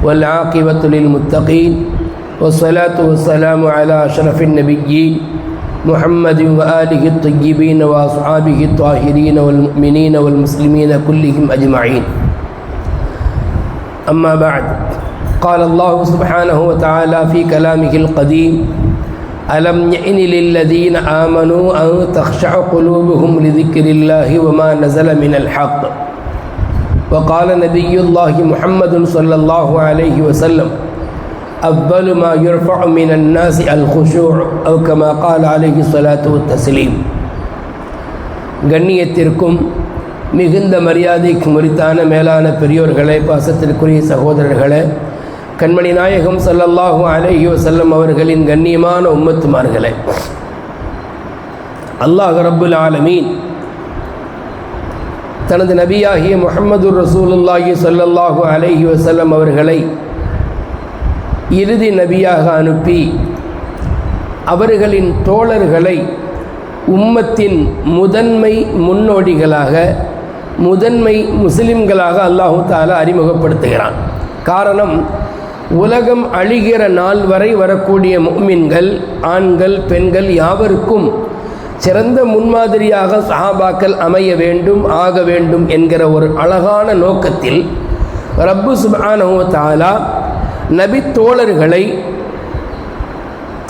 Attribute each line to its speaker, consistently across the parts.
Speaker 1: والعاقبة للمتقين والصلاة والسلام على أشرف النبيين محمد وآله الطيبين وأصحابه الطاهرين والمؤمنين والمسلمين كلهم أجمعين. أما بعد، قال الله سبحانه وتعالى في كلامه القديم: ألم يئن للذين آمنوا أن تخشع قلوبهم لذكر الله وما نزل من الحق. وقال نبي الله محمد صلى الله عليه وسلم: أول ما يرفع من الناس الخشوع أو كما قال عليه الصلاة والتسليم. கண்ணியத்திற்கும் மிகுந்த மரியாதைக்கும் உரித்தான மேலான பெரியோர்களே, பாசத்திற்குரிய சகோதரர்களே, கண்மணி நாயகம் ஸல்லல்லாஹு அலைஹி வஸல்லம் அவர்களின் கண்ணியமான உம்மத்துமார்களே, அல்லாஹ் ரப்புல் ஆலமீன் தனது நபியாகிய முஹம்மது ரசூலுல்லாஹி ஸல்லல்லாஹு அலைஹி வஸல்லம் அவர்களை இறுதி நபியாக அனுப்பி அவர்களின் தோழர்களை உம்மத்தின் முதன்மை முன்னோடிகளாக, முதன்மை முஸ்லிம்களாக அல்லாஹு தஆலா அறிமுகப்படுத்துகிறான். காரணம், உலகம் அழிகிற நாள் வரை வரக்கூடிய முஃமின்கள், ஆண்கள் பெண்கள் யாவருக்கும் சிறந்த முன்மாதிரியாக சஹாபாக்கள் அமைய வேண்டும், ஆக வேண்டும் என்கிற ஒரு அழகான நோக்கத்தில் ரப்பு சுப்ஹானஹு வ தஆலா நபி தோழர்களை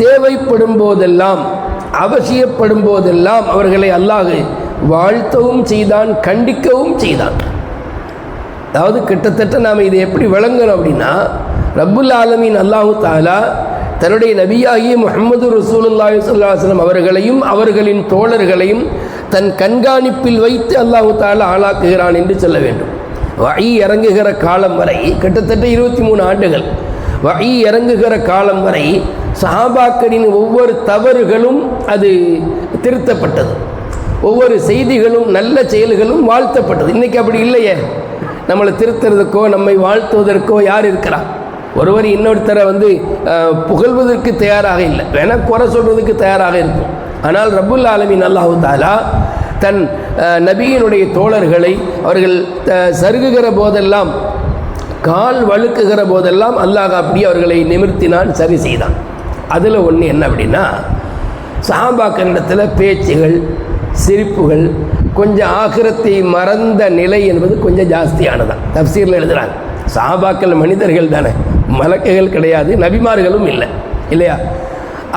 Speaker 1: தேவைப்படும் போதெல்லாம், அவசியப்படும் போதெல்லாம் அவர்களை அல்லாஹ் வாழ்த்தவும் செய்தான், கண்டிக்கவும் செய்தான். அதாவது கிட்டத்தட்ட நாம் இதை எப்படி விளங்கணும் அப்படின்னா, ரப்புல் ஆலமீன் அல்லாஹு தஆலா தன்னுடைய நபியாகிய முஹம்மது ரசூலுல்லாஹி ஸல்லல்லாஹு அலைஹி வஸல்லம் அவர்களையும் அவர்களின் தோழர்களையும் தன் கண்காணிப்பில் வைத்து அல்லாஹு தஆலா ஆளாக்குகிறான் என்று சொல்ல வேண்டும். வஹி இறங்குகிற காலம் வரை கிட்டத்தட்ட 23 ஆண்டுகள், வஹி இறங்குகிற காலம் வரை சஹாபாக்களின் ஒவ்வொரு தவறுகளும் அது திருத்தப்பட்டது, ஒவ்வொரு செய்திகளும் நல்ல செயல்களும் வாழ்த்தப்பட்டது. இன்றைக்கி அப்படி இல்லையே. நம்மளை திருத்துறதுக்கோ நம்மை வாழ்த்துவதற்கோ யார் இருக்கிறா? ஒருவர் இன்னொருத்தரை புகழ்வதற்கு தயாராக இல்லை, வேணா குறை சொல்வதற்கு தயாராக இருக்கும். ஆனால் ரப்புல் ஆலமீன் அல்லாஹு தஆலா தன் நபியினுடைய தோழர்களை அவர்கள் சருகுகிற போதெல்லாம், கால் வழுக்குகிற போதெல்லாம் அல்லாஹ் அப்படியே அவர்களை நிமிர்த்தினான், சரி செய்தான். அதில் ஒன்று என்ன அப்படின்னா, சஹாபாக்களிடத்தில் பேச்சுகள், சிரிப்புகள், கொஞ்சம் ஆகிரத்தை மறந்த நிலை என்பது கொஞ்சம் ஜாஸ்தியானதான். தஃப்சீரில் எழுதுகிறாங்க, சஹாபாக்கள் மனிதர்கள் தானே, மலக்குகள் கிடையாது, நபிமார்களும் இல்லை இல்லையா?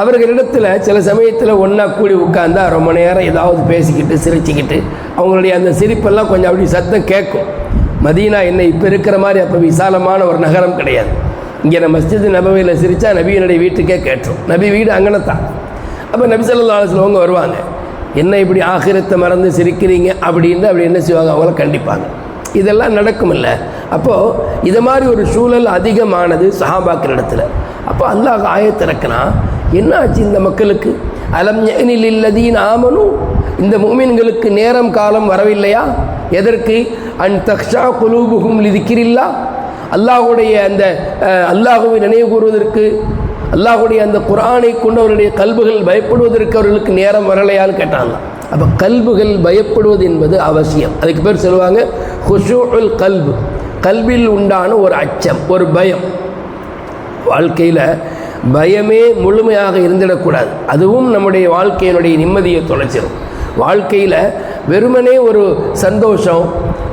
Speaker 1: அவர்களிடத்தில் சில சமயத்தில் ஒன்றா கூடி உட்கார்ந்தா ரொம்ப நேரம் ஏதாவது பேசிக்கிட்டு சிரிச்சுக்கிட்டு அவங்களுடைய அந்த சிரிப்பெல்லாம் கொஞ்சம் அப்படி சத்தம் கேட்கும். மதீனா என்ன இப்போ இருக்கிற மாதிரி அப்போ விசாலமான ஒரு நகரம் கிடையாது. இங்கே நம்ம மஸ்ஜித் நபவியில் சிரித்தா நபியினுடைய வீட்டுக்கே கேட்டோம். நபி வீடு அங்கன தான். அப்போ நபி ஸல்லல்லாஹு அலைஹி வஸல்லம் வருவாங்க, என்ன இப்படி ஆகிரத்தை மறந்து சிரிக்கிறீங்க அப்படின்னு அப்படி என்ன செய்வாங்க, அவங்கள கண்டிப்பாங்க. இதெல்லாம் நடக்கும் இல்லை. அப்போது இது மாதிரி ஒரு சூழல் அதிகமானது சஹாபாக்கள் இடத்துல. அப்போ அல்லாஹ் ஆயத்திறக்குனா என்ன ஆச்சு இந்த மக்களுக்கு? அலம் யஅனி லில்லதீன ஆமனு, இந்த முஃமின்களுக்கு நேரம் காலம் வரவில்லையா? எதற்கு? அன் தக்ஷா குலூபுஹும் லிதிக்ரில்லாஹ், அல்லாஹுடைய அந்த அல்லாஹுவை நினைவு கூறுவதற்கு, அல்லாஹுடைய அந்த குர்ஆனை கொண்டு அவருடைய கல்புகள் பயப்படுவதற்கு அவர்களுக்கு நேரம் வரலையான்னு கேட்டாங்க. அப்போ கல்புகள் பயப்படுவது என்பது அவசியம். அதுக்கு பேர் சொல்லுவாங்க ஹுஷூஉல் கல்பு, கல்பில் உண்டான ஒரு அச்சம், ஒரு பயம். வாழ்க்கையில் பயமே முழுமையாக இருந்திடக்கூடாது. அதுவும் நம்முடைய வாழ்க்கையினுடைய நிம்மதியை தொலைச்சிடும். வாழ்க்கையில் வெறுமனே ஒரு சந்தோஷம்,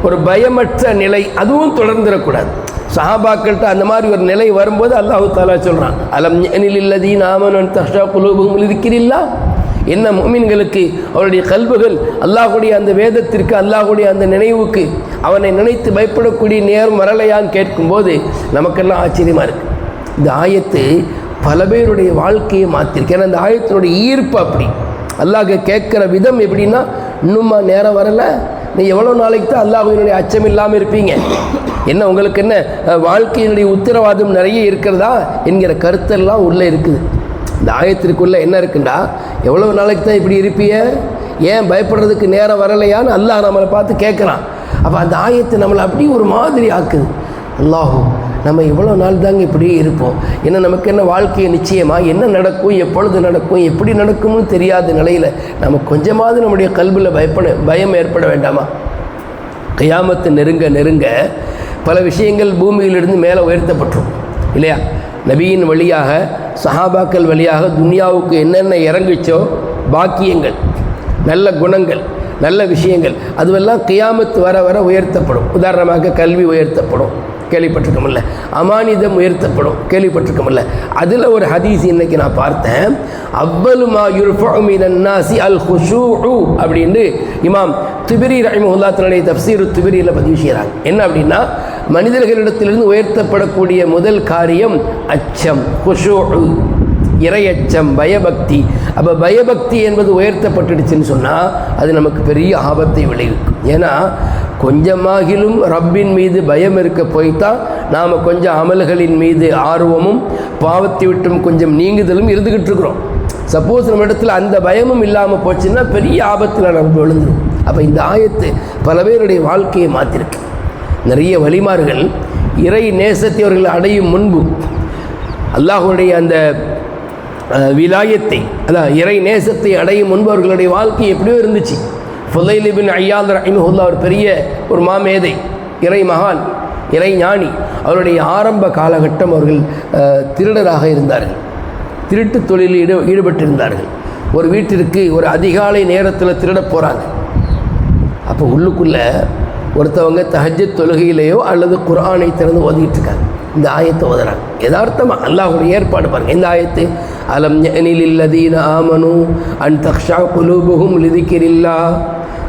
Speaker 1: ஒரு பயமற்ற நிலை அதுவும் தொடர்ந்துடக்கூடாது. சஹாபாக்கள்கிட்ட அந்த மாதிரி ஒரு நிலை வரும்போது அல்லாஹு தஆலா சொல்கிறான், அலம் யஅனி லில்லதீன ஆமனு அன் தக்ஷா குலூபுஹும் லிதிக்ரில்லாஹ், என்ன முஃமின்களுக்கு அவருடைய கல்புகள் அல்லாஹுடைய அந்த வேதத்திற்கு, அல்லாஹுடைய அந்த நினைவுக்கு, அவனை நினைத்து பயப்படக்கூடிய நேரம் வரலையான்னு கேட்கும்போது நமக்கெல்லாம் ஆச்சரியமாக இருக்குது. இந்த ஆயத்து பல பேருடைய வாழ்க்கையை மாற்றிருக்கு. ஏன்னா அந்த ஆயத்தினுடைய ஈர்ப்பு அப்படி. அல்லாஹ் கேட்குற விதம் எப்படின்னா, இன்னும்மா நேரம் வரலை, நீ எவ்வளோ நாளைக்கு தான் அல்லாஹ்வினுடைய அச்சம் இல்லாமல் இருப்பீங்க, என்ன உங்களுக்கு என்ன வாழ்க்கையினுடைய உத்தரவாதம் நிறைய இருக்கிறதா என்கிற கருத்தெல்லாம் உள்ளே இருக்குது. இந்த ஆயத்திற்குள்ளே என்ன இருக்குண்டா, எவ்வளோ நாளைக்கு தான் இப்படி இருப்பீங்க, ஏன் பயப்படுறதுக்கு நேரம் வரலையான்னு அல்லாஹ் நம்மளை பார்த்து கேட்குறான். அப்போ அந்த ஆயத்தை நம்மளை அப்படி ஒரு மாதிரி ஆக்குது. அல்லாஹ் நம்ம இவ்வளோ நாள் தாங்க இப்படியே இருப்போம், ஏன்னா நமக்கு என்ன வாழ்க்கையை நிச்சயமாக என்ன நடக்கும், எப்பொழுது நடக்கும், எப்படி நடக்கும்னு தெரியாத நிலையில் நம்ம கொஞ்சமாவது நம்முடைய கல்பில் பயம் ஏற்பட வேண்டாமா? கியாமத்து நெருங்க நெருங்க பல விஷயங்கள் பூமியிலிருந்து மேலே உயர்த்தப்பட்டுரும் இல்லையா? நபியின் வழியாக சஹாபாக்கள் வழியாக துன்யாவுக்கு என்னென்ன இறங்குச்சோ பாக்கியங்கள், நல்ல குணங்கள், நல்ல விஷயங்கள் அதுவெல்லாம் கியாமத்து வர வர உயர்த்தப்படும். உதாரணமாக கல்வி உயர்த்தப்படும், கேள்விப்பட்டிருக்கோம்ல. அமானிதம் உயர்த்தப்படும், கேள்விப்பட்டிருக்கோம்ல. அதில் ஒரு ஹதீஸ் இன்னைக்கு நான் பார்த்தேன். அவ்வலுமா யுர்ஃபஉ மினன் நாஸி அல் குஷூஉ அப்படின்னு இமாம் திபிரி ரஹிமஹுல்லாஹ் தன்னுடைய தஃப்சீர் திபிரியில் பதிவு செய்கிறாங்க. என்ன அப்படின்னா, மனிதர்களிடத்திலிருந்து உயர்த்தப்படக்கூடிய முதல் காரியம் அச்சம், குஷூஉ, இறையச்சம், பயபக்தி. அப்போ பயபக்தி என்பது உயர்த்தப்பட்டுடுச்சுன்னு சொன்னால் அது நமக்கு பெரிய ஆபத்தை விளைவிக்கும். ஏன்னா கொஞ்சமாகிலும் ரப்பின் மீது பயம் இருக்க போய்த்தான் நாம் கொஞ்சம் அமல்களின் மீது ஆர்வமும் பாவத்தை விட்டும் கொஞ்சம் நீங்குதலும் இருந்துக்கிட்டு இருக்கிறோம். சப்போஸ் நம்ம இடத்துல அந்த பயமும் இல்லாமல் போச்சுன்னா பெரிய ஆபத்தில் நம்ம விழுந்துடும். அப்போ இந்த ஆயத்து பல பேருடைய வாழ்க்கையை மாற்றிருக்கு. நிறைய வழிமார்கள் இறை நேசத்தை அவர்கள் அடையும் முன்பு அல்லாஹுடைய அந்த விலாயத்தை, அதான் இறை நேசத்தை அடையும் முன்பு அவர்களுடைய வாழ்க்கை எப்படியோ இருந்துச்சு. ஃபுதைல் இப்னு ஐயாத் ரஹிமஹுல்லாஹ் ஒரு பெரிய ஒரு மாமேதை, இறை மகான், இறை ஞானி. அவருடைய ஆரம்ப காலகட்டம் அவர்கள் திருடராக இருந்தார்கள், திருட்டு தொழிலில் ஈடுபட்டிருந்தார்கள். ஒரு வீட்டிற்கு ஒரு அதிகாலை நேரத்தில் திருட போகிறாங்க. அப்போ உள்ளுக்குள்ளே ஒருத்தவங்க தஹஜ்ஜத் தொழுகையிலேயோ அல்லது குர்ஆனை திறந்து ஓதிக்கிட்டு இருக்காங்க. இந்த ஆயத்தை ஓதுறாங்க. யதார்த்தமாக அல்லாஹ்வுடைய ஏற்பாடு பாருங்கள். இந்த ஆயத்து அலம் யஅனி லில்லதீன ஆமனு அன் தக்ஷா குலூபுஹும் லிதிக்ரில்லாஹ்,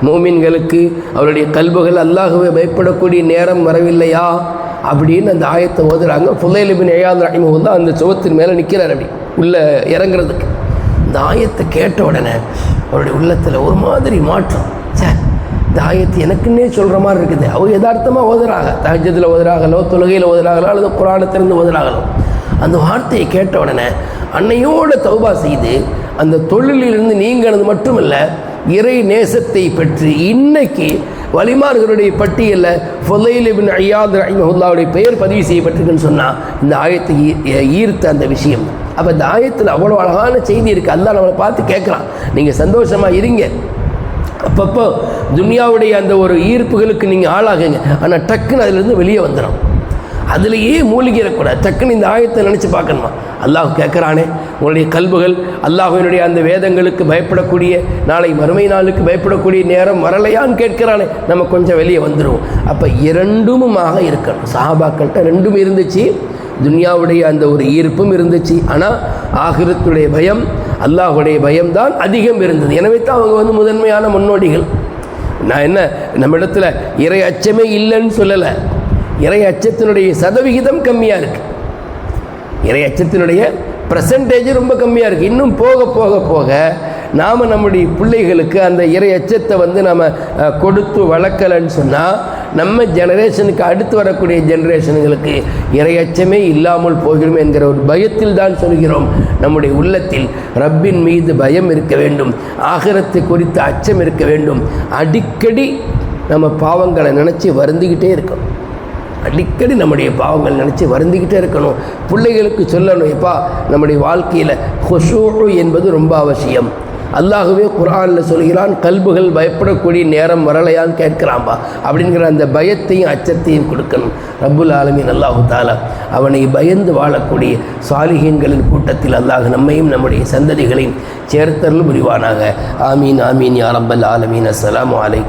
Speaker 1: மோமின்களுக்கு அவருடைய கல்புகள் அல்லாஹ்வை பயப்படக்கூடிய நேரம் வரவில்லையா அப்படின்னு அந்த ஆயத்தை ஓதுறாங்க. ஃபுதைல் இப்னு ஐயாத் ரஹிமஹுல்லாஹ் அந்த சுவத்தின் மேலே நிற்கிறார் அப்படி உள்ளே இறங்குறதுக்கு. இந்த ஆயத்தை கேட்ட உடனே அவருடைய உள்ளத்தில் ஒரு மாதிரி மாற்றம். இந்த ஆயத்து எனக்குன்னே சொல்கிற மாதிரி இருக்குது. அவங்க யதார்த்தமாக ஓதுறாங்க, தஹஜ்ஜுதில் ஓதுறாங்களோ, தொழுகையில் ஓதுறாங்களோ, அல்லது குர்ஆனிலிருந்து ஓதுறாங்களோ. அந்த வார்த்தையை கேட்ட உடனே அன்னையோடு தௌபா செய்து அந்த தொழிலிலிருந்து நீங்கினது மட்டுமல்ல, இறை நேசத்தை பெற்று இன்னைக்கு வலிமார்களுடைய பட்டியலில் ஃபுதைல் இப்னு ஐயாத் ரஹிமஹுல்லாஹ்வுடைய பெயர் பதிவு செய்யப்பட்டிருக்குன்னு சொன்னால் இந்த ஆயத்தை ஈர்த்த அந்த விஷயம். அப்போ இந்த ஆயத்தில் அவ்வளோ அழகான செய்தி இருக்குது. அல்லாஹ் நம்மளை பார்த்து கேட்குறான், நீங்கள் சந்தோஷமாக இருங்க, அப்பப்போ துன்யாவுடைய அந்த ஒரு ஈர்ப்புகளுக்கு நீங்கள் ஆளாகுங்க, ஆனால் டக்குன்னு அதிலிருந்து வெளியே வந்துடும். அதிலேயே மூழ்கிடக்கூடாது. டக்குன்னு இந்த ஆயத்தை நினச்சி பார்க்கணுமா? அல்லாஹ் கேட்குறானே, உங்களுடைய கல்புகள் அல்லாஹ்வினுடைய அந்த வேதங்களுக்கு பயப்படக்கூடிய, நாளை மறுமை நாளுக்கு பயப்படக்கூடிய நேரம் வரலையான்னு கேட்குறானே, நம்ம கொஞ்சம் வெளியே வந்துடுவோம். அப்போ இரண்டுமாக இருக்கணும். சஹாபாக்கள்கிட்ட ரெண்டும் இருந்துச்சு. துன்யாவுடைய அந்த ஒரு ஈர்ப்பும் இருந்துச்சு, ஆனால் ஆகிரத்துடைய பயம், அல்லாஹுடைய பயம்தான் அதிகம் இருந்தது. எனவே தான் அவங்க முதன்மையான முன்னோடிகள். நான் என்ன நம்ம இடத்துல இறை அச்சமே இல்லைன்னு சொல்லலை, இறை அச்சத்தினுடைய சதவிகிதம் கம்மியாக இருக்குது, இறை அச்சத்தினுடைய பர்சன்டேஜ் ரொம்ப கம்மியாக இருக்குது. இன்னும் போக போக போக நாம் நம்முடைய பிள்ளைகளுக்கு அந்த இறை அச்சத்தை நம்ம கொடுத்து வளர்க்கலைன்னு சொன்னால் நம்ம ஜெனரேஷனுக்கு அடுத்து வரக்கூடிய ஜெனரேஷனுங்களுக்கு இறை அச்சமே இல்லாமல் போகிறோம் என்கிற ஒரு பயத்தில் தான் சொல்கிறோம். நம்முடைய உள்ளத்தில் ரப்பின் மீது பயம் இருக்க வேண்டும், ஆகிரத்தை குறித்து அச்சம் இருக்க வேண்டும். அடிக்கடி நம்ம பாவங்களை நினச்சி வருந்திக்கிட்டே இருக்கணும். அடிக்கடி நம்முடைய பாவங்கள் நினச்சி வருந்திக்கிட்டே இருக்கணும். பிள்ளைகளுக்கு சொல்லணும், எப்பா நம்முடைய வாழ்க்கையில் குஷூஉ என்பது ரொம்ப அவசியம். அல்லாஹுவே குர்ஆனில் சொல்கிறான், கல்புகள் பயப்படக்கூடிய நேரம் வரலையான்னு கேட்குறான்பா. அப்படிங்கிற அந்த பயத்தையும் அச்சத்தையும் கொடுக்கணும். ரப்புல் ஆலமீன் அல்லாஹு தாலா அவனை பயந்து வாழக்கூடிய சாலிஹீன்களின் கூட்டத்தில் அல்லாஹ் நம்மையும் நம்முடைய சந்ததிகளையும் சேர்த்தருள் புரிவானாக. ஆமீன் ஆமீன் யா ரப்பல் ஆலமீன். அஸ்ஸலாமு அலைக்கும்.